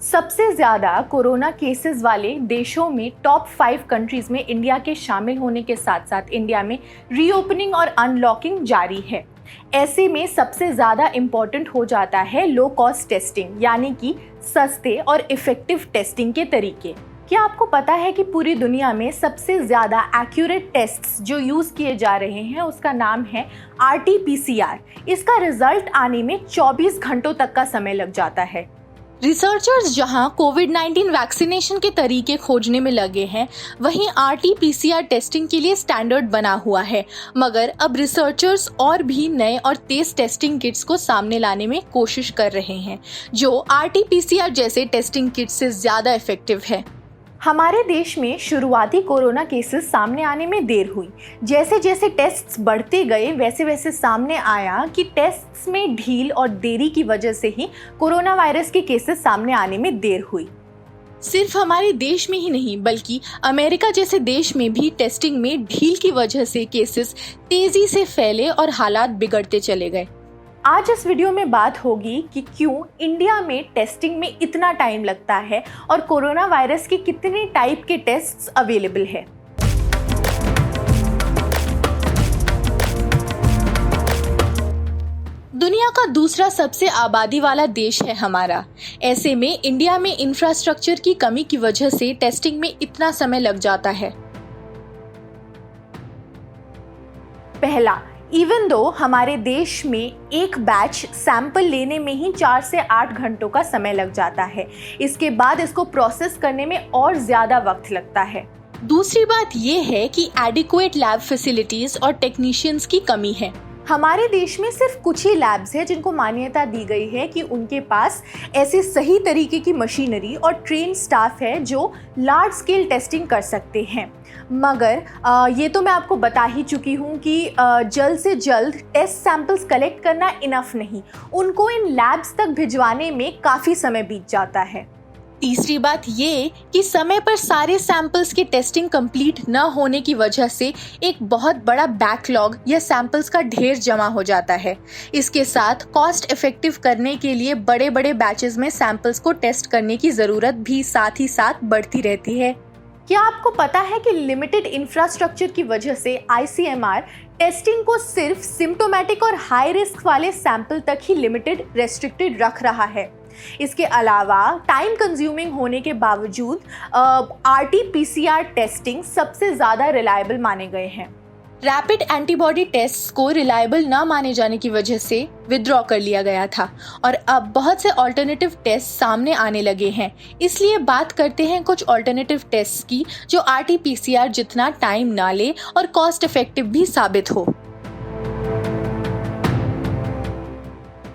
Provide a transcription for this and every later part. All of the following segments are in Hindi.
सबसे ज़्यादा कोरोना केसेस वाले देशों में टॉप 5 कंट्रीज में इंडिया के शामिल होने के साथ साथ इंडिया में रीओपनिंग और अनलॉकिंग जारी है। ऐसे में सबसे ज़्यादा इम्पॉर्टेंट हो जाता है लो कॉस्ट टेस्टिंग, यानी कि सस्ते और इफ़ेक्टिव टेस्टिंग के तरीके। क्या आपको पता है कि पूरी दुनिया में सबसे ज़्यादा एक्यूरेट टेस्ट्स जो यूज़ किए जा रहे हैं उसका नाम है RT-PCR। इसका रिजल्ट आने में 24 घंटों तक का समय लग जाता है। रिसर्चर्स जहां कोविड-19 वैक्सीनेशन के तरीके खोजने में लगे हैं, वहीं RT-PCR टेस्टिंग के लिए स्टैंडर्ड बना हुआ है। मगर अब रिसर्चर्स और भी नए और तेज टेस्टिंग किट्स को सामने लाने में कोशिश कर रहे हैं, जो RT-PCR जैसे टेस्टिंग किट से ज़्यादा इफेक्टिव है। हमारे देश में शुरुआती कोरोना केसेस सामने आने में देर हुई। जैसे जैसे टेस्ट्स बढ़ते गए वैसे वैसे सामने आया कि टेस्ट्स में ढील और देरी की वजह से ही कोरोना वायरस के केसेस सामने आने में देर हुई। सिर्फ हमारे देश में ही नहीं बल्कि अमेरिका जैसे देश में भी टेस्टिंग में ढील की वजह से केसेस तेजी से फैले और हालात बिगड़ते चले गए। आज इस वीडियो में बात होगी कि क्यों इंडिया में टेस्टिंग में इतना टाइम लगता है और कोरोना वायरस के कितने टाइप के टेस्ट्स अवेलेबल है। दुनिया का दूसरा सबसे आबादी वाला देश है हमारा। ऐसे में इंडिया में इंफ्रास्ट्रक्चर की कमी की वजह से टेस्टिंग में इतना समय लग जाता है। पहला, इवन दो हमारे देश में एक बैच सैंपल लेने में ही 4 से 8 घंटों का समय लग जाता है, इसके बाद इसको प्रोसेस करने में और ज़्यादा वक्त लगता है। दूसरी बात ये है कि एडिक्वेट लैब फैसिलिटीज़ और टेक्नीशियंस की कमी है। हमारे देश में सिर्फ कुछ ही लैब्स हैं जिनको मान्यता दी गई है कि उनके पास ऐसे सही तरीके की मशीनरी और ट्रेन स्टाफ है जो लार्ज स्केल टेस्टिंग कर सकते हैं। मगर ये तो मैं आपको बता ही चुकी हूँ कि जल्द से जल्द टेस्ट सैंपल्स कलेक्ट करना इनफ नहीं, उनको इन लैब्स तक भिजवाने में काफ़ी समय बीत जाता है। तीसरी बात ये कि समय पर सारे सैंपल्स के टेस्टिंग कंप्लीट न होने की वजह से एक बहुत बड़ा बैकलॉग या सैंपल्स का ढेर जमा हो जाता है। इसके साथ कॉस्ट इफेक्टिव करने के लिए बड़े बड़े बैचेस में सैंपल्स को टेस्ट करने की ज़रूरत भी साथ ही साथ बढ़ती रहती है। क्या आपको पता है कि लिमिटेड इंफ्रास्ट्रक्चर की वजह से ICMR टेस्टिंग को सिर्फ सिम्टोमेटिक और हाई रिस्क वाले सैंपल तक ही रेस्ट्रिक्टेड रख रहा है। इसके अलावा टाइम कंज्यूमिंग होने के बावजूद RT-PCR टेस्टिंग सबसे ज़्यादा रिलायबल माने गए हैं। रैपिड एंटीबॉडी टेस्ट को रिलायबल ना माने जाने की वजह से विथड्रॉ कर लिया गया था और अब बहुत से ऑल्टरनेटिव टेस्ट सामने आने लगे हैं। इसलिए बात करते हैं कुछ ऑल्टरनेटिव टेस्ट की जो RT-PCR जितना टाइम ना ले और कॉस्ट इफेक्टिव भी साबित हो।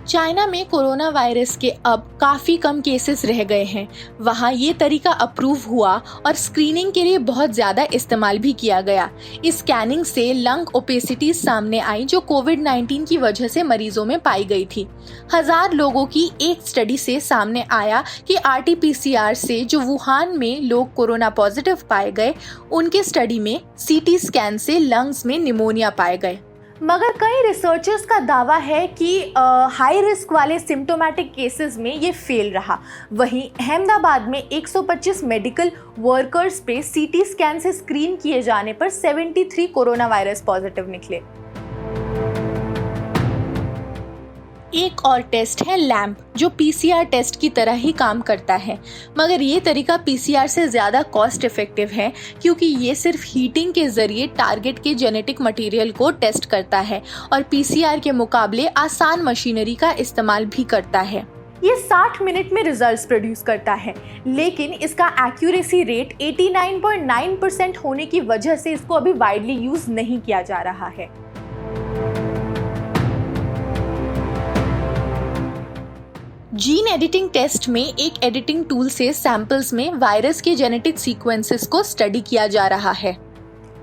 चाइना में कोरोना वायरस के अब काफ़ी कम केसेस रह गए हैं। वहाँ ये तरीका अप्रूव हुआ और स्क्रीनिंग के लिए बहुत ज़्यादा इस्तेमाल भी किया गया। इस स्कैनिंग से लंग ओपेसिटी सामने आई जो कोविड-19 की वजह से मरीजों में पाई गई थी। 1000 लोगों की एक स्टडी से सामने आया कि RT-PCR से जो वुहान में लोग कोरोना पॉजिटिव पाए गए, उनके स्टडी में CT स्कैन से लंग्स में निमोनिया पाए गए। मगर कई रिसर्चर्स का दावा है कि हाई रिस्क वाले सिम्टोमेटिक केसेस में ये फेल रहा। वहीं अहमदाबाद में 125 मेडिकल वर्कर्स पे CT स्कैन से स्क्रीन किए जाने पर 73 कोरोना वायरस पॉजिटिव निकले। एक और टेस्ट है लैम्प, जो PCR टेस्ट की तरह ही काम करता है, मगर ये तरीका PCR से ज़्यादा कॉस्ट इफेक्टिव है क्योंकि ये सिर्फ हीटिंग के जरिए टारगेट के जेनेटिक मटेरियल को टेस्ट करता है और PCR के मुकाबले आसान मशीनरी का इस्तेमाल भी करता है। ये 60 मिनट में रिजल्ट्स प्रोड्यूस करता है, लेकिन इसका एक्यूरेसी रेट 89.9% होने की वजह से इसको अभी वाइडली यूज नहीं किया जा रहा है। जीन एडिटिंग टेस्ट में एक एडिटिंग टूल से सैंपल्स में वायरस के जेनेटिक सीक्वेंसेस को स्टडी किया जा रहा है।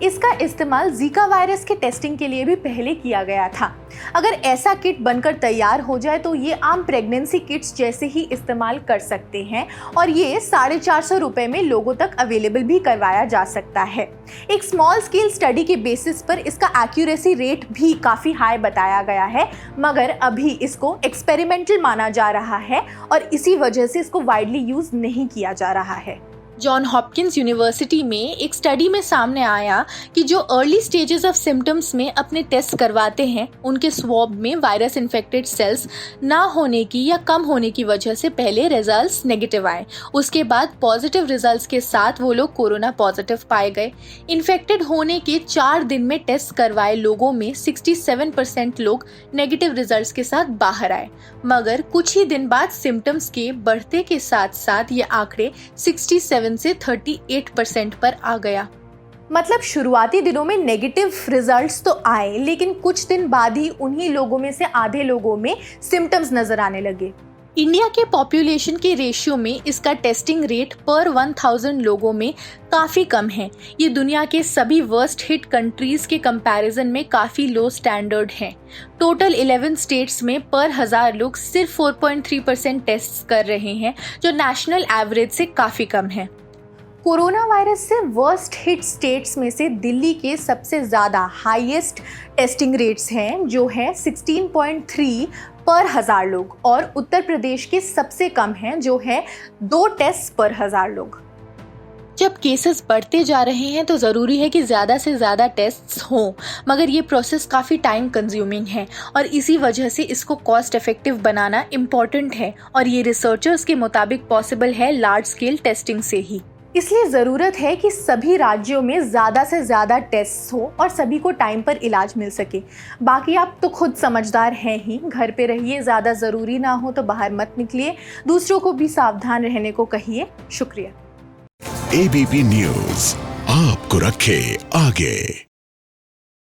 इसका इस्तेमाल जीका वायरस के टेस्टिंग के लिए भी पहले किया गया था। अगर ऐसा किट बनकर तैयार हो जाए तो ये आम प्रेगनेंसी किट्स जैसे ही इस्तेमाल कर सकते हैं और ये 450 रुपए में लोगों तक अवेलेबल भी करवाया जा सकता है। एक स्मॉल स्केल स्टडी के बेसिस पर इसका एक्यूरेसी रेट भी काफ़ी हाई बताया गया है, मगर अभी इसको एक्सपेरिमेंटल माना जा रहा है और इसी वजह से इसको वाइडली यूज नहीं किया जा रहा है। जॉन हॉपकिंस यूनिवर्सिटी में एक स्टडी में सामने आया कि जो अर्ली स्टेजेस ऑफ सिम्टम्स में अपने टेस्ट करवाते हैं उनके स्वॉब में वायरस इन्फेक्टेड सेल्स ना होने की या कम होने की वजह से पहले रिजल्ट्स नेगेटिव आए। उसके बाद पॉजिटिव रिजल्ट्स के साथ वो लोग कोरोना पॉजिटिव पाए गए। इन्फेक्टेड होने के 4 दिन में टेस्ट करवाए लोगों में 67% लोग नेगेटिव रिजल्ट्स के साथ बाहर आए, मगर कुछ ही दिन बाद सिम्टम्स के बढ़ते के साथ साथ ये आंकड़े 67 से 38% पर आ गया। मतलब शुरुआती दिनों में नेगेटिव रिजल्ट्स तो आए, लेकिन कुछ दिन बाद ही उन्हीं लोगों में से आधे लोगों में सिम्टम्स नजर आने लगे। इंडिया के पॉपुलेशन के रेशियो में इसका टेस्टिंग रेट पर 1000 लोगों में काफ़ी कम है। ये दुनिया के सभी वर्स्ट हिट कंट्रीज के कंपैरिजन में काफ़ी लो स्टैंडर्ड है। टोटल 11 स्टेट्स में पर 1000 लोग सिर्फ 4.3% टेस्ट कर रहे हैं, जो नेशनल एवरेज से काफ़ी कम है। कोरोना वायरस से वर्स्ट हिट स्टेट्स में से दिल्ली के सबसे ज़्यादा हाईएस्ट टेस्टिंग रेट्स हैं, जो है 16.3 पर 1000 लोग, और उत्तर प्रदेश के सबसे कम हैं, जो है 2 टेस्ट पर 1000 लोग। जब केसेस बढ़ते जा रहे हैं तो ज़रूरी है कि ज़्यादा से ज़्यादा टेस्ट्स हों, मगर ये प्रोसेस काफ़ी टाइम कंज्यूमिंग है और इसी वजह से इसको कॉस्ट इफेक्टिव बनाना इम्पॉर्टेंट है, और ये रिसर्चर्स के मुताबिक पॉसिबल है लार्ज स्केल टेस्टिंग से ही। इसलिए ज़रूरत है कि सभी राज्यों में ज़्यादा से ज़्यादा टेस्ट हो और सभी को टाइम पर इलाज मिल सके। बाकी आप तो खुद समझदार हैं ही, घर पे रहिए, ज़्यादा ज़रूरी ना हो तो बाहर मत निकलिए, दूसरों को भी सावधान रहने को कहिए। शुक्रिया। ABP न्यूज़ आपको रखे आगे।